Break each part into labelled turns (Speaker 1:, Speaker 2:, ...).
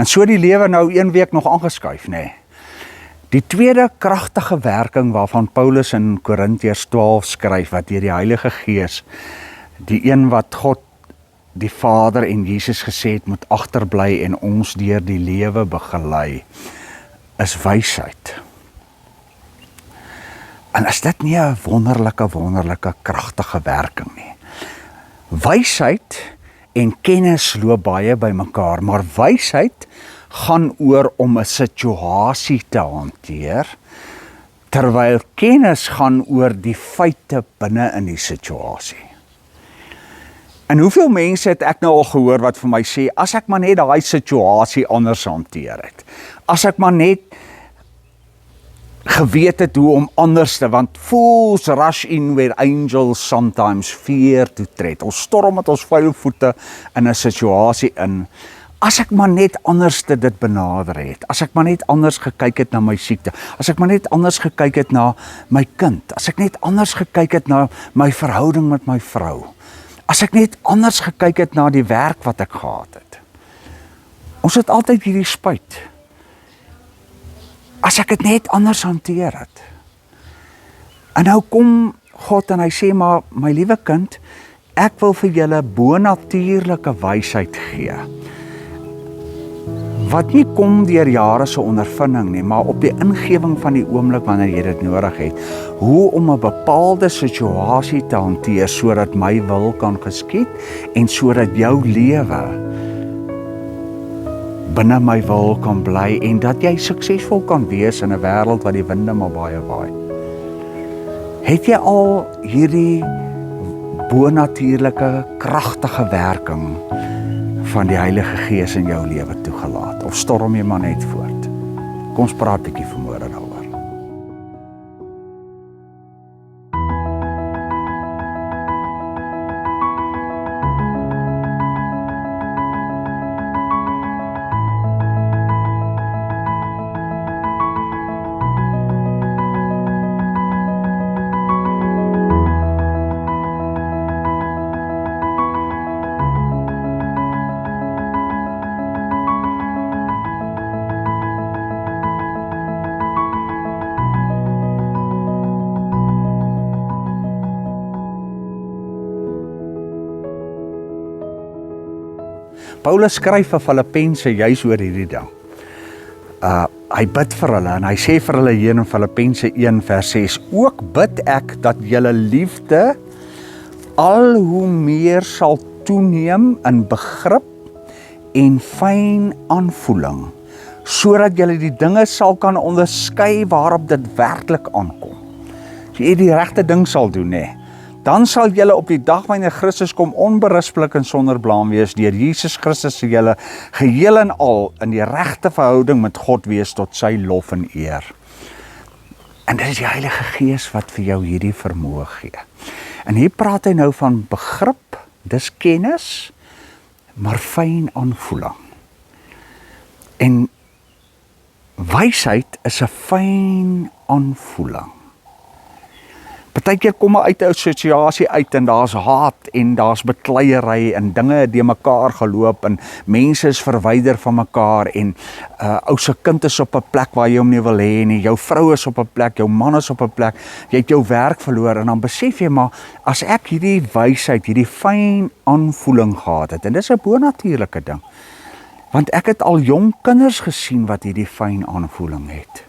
Speaker 1: En so die lewe nou 1 week nog aangeskuif, nê. Die tweede kragtige werking waarvan Paulus in Korintiërs 12 skryf, wat deur die Heilige Gees, die een wat God, die Vader en Jesus gesê het, moet agterbly en ons deur die lewe begelei, is wysheid. En is dit nie 'n wonderlike kragtige werking nie? Wysheid en kennis loop baie by mekaar, maar wysheid gaan oor om 'n situasie te hanteer, terwyl kennis gaan oor die feite binne in die situasie. En hoeveel mense het ek nou al gehoor wat vir my sê, as ek maar net daai situasie anders hanteer het, as ek maar net geweet het hoe om anders te, want fools rush in where angels sometimes fear to tread. Ons storm met ons vuil voete in 'n situasie in. As ek maar net anders dit benader het, as ek maar net anders gekyk het na my siekte, as ek maar net anders gekyk het na my kind, as ek net anders gekyk het na my verhouding met my vrou, as ek net anders gekyk het na die werk wat ek gehad het. Ons het altyd hierdie spyt. As ek dit net anders hanteer het. En nou kom God en hy sê, maar my liewe kind, ek wil vir julle bonatuurlike wysheid gee. Wat nie kom deur jare se ondervinding nie, maar op die ingewing van die oomblik wanneer jy dit nodig het. Hoe om 'n bepaalde situasie te hanteer sodat my wil kan geskied en sodat jou lewe binne my wil kan bly en dat jy suksesvol kan wees in 'n wêreld wat die winde maar baie waai. Het jy al hierdie bonatuurlike kragtige werking van die Heilige Gees in jou lewe toegelaat, of storm jy maar net voort? Kom ons praat 'n bietjie vanmôre daaroor. Paulus skryf vir Filippense juis oor hierdie ding. Hy bid vir hulle en hy sê vir hulle hier in Filippense 1 vers 6, ook bid ek dat julle liefde al hoe meer sal toeneem in begrip en fyn aanvoeling, sodat julle die dinge sal kan onderskei waarop dit werklik aankom. As jy die regte ding sal doen, nee, dan sal julle op die dag wanneer Christus kom onberispelik en sonder blaam wees, deur Jesus Christus sal julle geheel en al in die regte verhouding met God wees tot sy lof en eer. En dit is die Heilige Gees wat vir jou hierdie vermoë gee. En hier praat hy nou van begrip, dis kennis, maar fyn aanvoeling. En wysheid is 'n fyn aanvoeling. Partykeer kom uit 'n situasie uit en daar's haat en daar's bekleierery en dinge het de mekaar geloop en mense is verwyder van mekaar en ou se kind is op 'n plek waar jy hom nie wil hê nie, jou vrou is op 'n plek, jou man is op 'n plek, jy het jou werk verloor en dan besef jy maar as ek hierdie wysheid, hierdie fyn aanvoeling gehad het en dis 'n bonatuurlike ding. Want ek het al jong kinders gesien wat hierdie fyn aanvoeling het.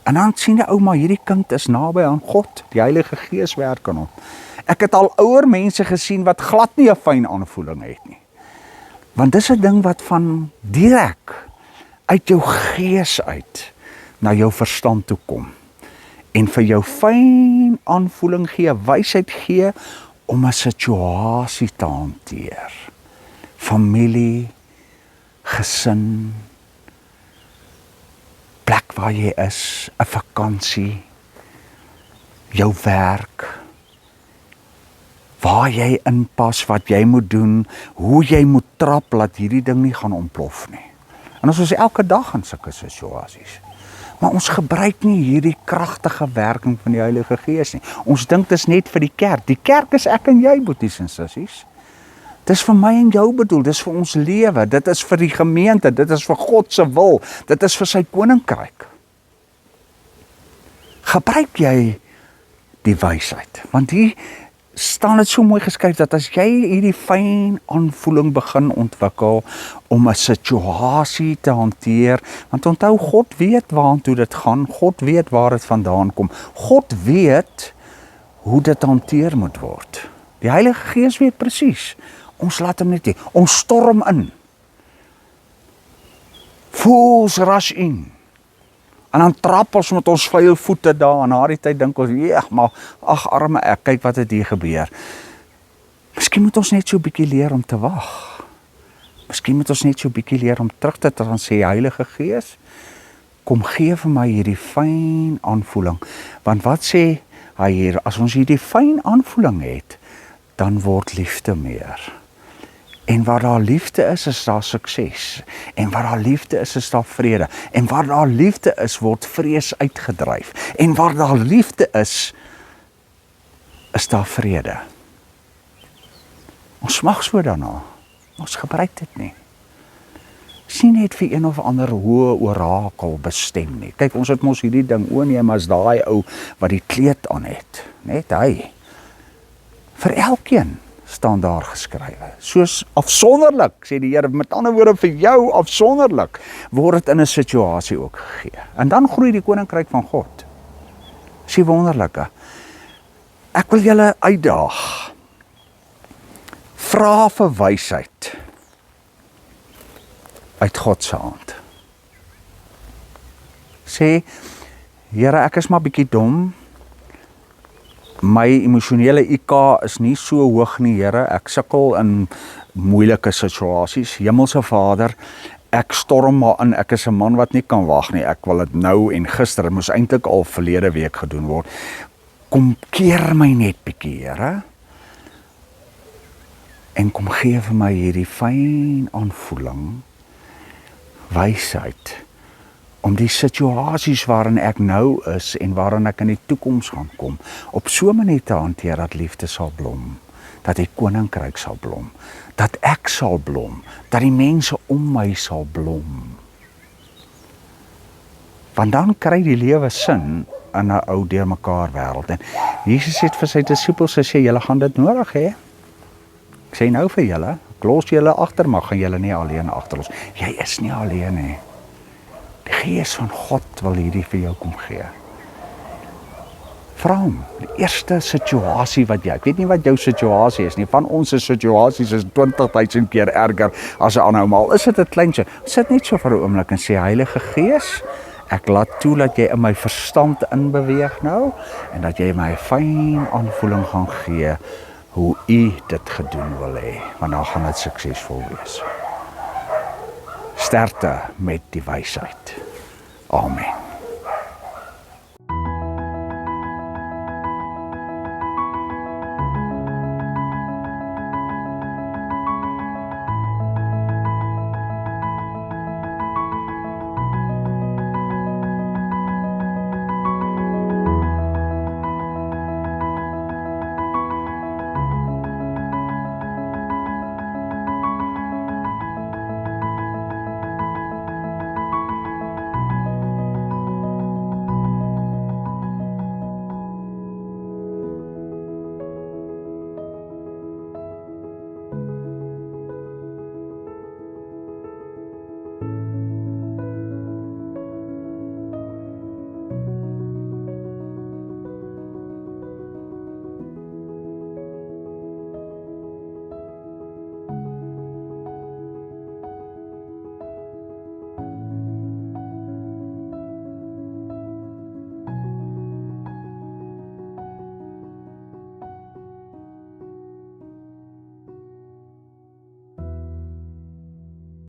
Speaker 1: En dan sien die ou maar hierdie kind is naby aan God, die Heilige Gees werk aan hom. Ek het al ouer mense gesien wat glad nie 'n fyn aanvoeling het nie. Want dis 'n ding wat van direk uit jou gees uit na jou verstand toe kom. En vir jou fyn aanvoeling gee, wysheid gee om 'n situasie te hanteer. Familie, gesin, plek waar jy is, 'n vakansie, jou werk, waar jy inpas, wat jy moet doen, hoe jy moet trap, laat hierdie ding nie gaan ontplof nie. En ons is elke dag in sulke situasies. Maar ons gebruik nie hierdie kragtige werking van die Heilige Gees nie. Ons dink dit is net vir die kerk. Die kerk is ek en jy, boeties en sissies. Dis vir my en jou bedoel, dis vir ons lewe, dit is vir die gemeente, dit is vir God se wil, dit is vir sy koninkryk. Gebruik jy die wysheid, want hier staan dit so mooi geskryf, dat as jy hierdie fyn aanvoeling begin ontwikkel, om 'n situasie te hanteer, want onthou, God weet waartoe dit gaan, God weet waar dit vandaan kom, God weet hoe dit hanteer moet word. Die Heilige Gees weet presies, ons laat hom net hê, ons storm in, fools rush in, en dan trap ons met ons vuil voete daar, en na die tyd dink ons, ja, maar, ag arme ek, kyk wat het hier gebeur. Miskien moet ons net so 'n bietjie leer om te wag. Miskien moet ons net so 'n bietjie leer om terug te gaan sê, Heilige Gees, kom gee vir my hierdie fyn aanvoeling. Want wat sê hy hier, as ons hierdie fyn aanvoeling het, dan word liefde meer. En waar daar liefde is daar sukses. En waar daar liefde is daar vrede. En waar daar liefde is, word vrees uitgedryf. En waar daar liefde is daar vrede. Ons mag so daarna. Ons gebruik dit nie. Dis nie net vir een of ander hoë orakel bestem nie. Kyk, ons het mos hierdie ding, o nee, maar as daai ou wat die kleed aan het, net hy. Vir elkeen staan daar geskrywe. Soos afsonderlik, sê die Here, met ander woorde vir jou afsonderlik, word dit in 'n situasie ook gegee. En dan groei die koninkryk van God. Dis die wonderlike. Ek wil julle uitdaag. Vra vir wysheid uit God se hand. Sê, Here, ek is maar bietjie dom. My emosionele IQ is nie so hoog nie, Here. Ek sukkel in moeilike situasies. Hemelse Vader, ek storm maar in. Ek is 'n man wat nie kan wag nie. Ek wil dit nou en gister, moes eintlik al verlede week gedoen word. Kom keer my net bietjie, Here. En kom gee vir my hierdie fyn aanvoeling, wysheid, om die situasies waarin ek nou is en waarin ek in die toekoms gaan kom, op so 'n manier te hanteer dat liefde sal blom, dat die koninkryk sal blom, dat ek sal blom, dat die mense om my sal blom. Want dan kry die lewe sin in 'n ou deurmekaar wêreld. En Jesus het vir sy disippels gesê, julle gaan dit nodig hê. Ek sê nou vir julle, ek los julle agter, maar gaan julle nie alleen agterlos. Jy is nie alleen nie. Die Gees van God wil hierdie vir jou kom gee. Vra hom, die eerste situasie wat jy, ek weet nie wat jou situasie is nie, van ons situasies is 20.000 keer erger as 'n ander, maar al is dit 'n kleintjie, sit net so vir 'n oomblik en sê, Heilige Gees, ek laat toe dat jy in my verstand inbeweeg nou, en dat jy my 'n fyn aanvoeling gaan gee, hoe u dit gedoen wil hê, want dan gaan dit suksesvol wees. Sterkte met die wysheid. Amen.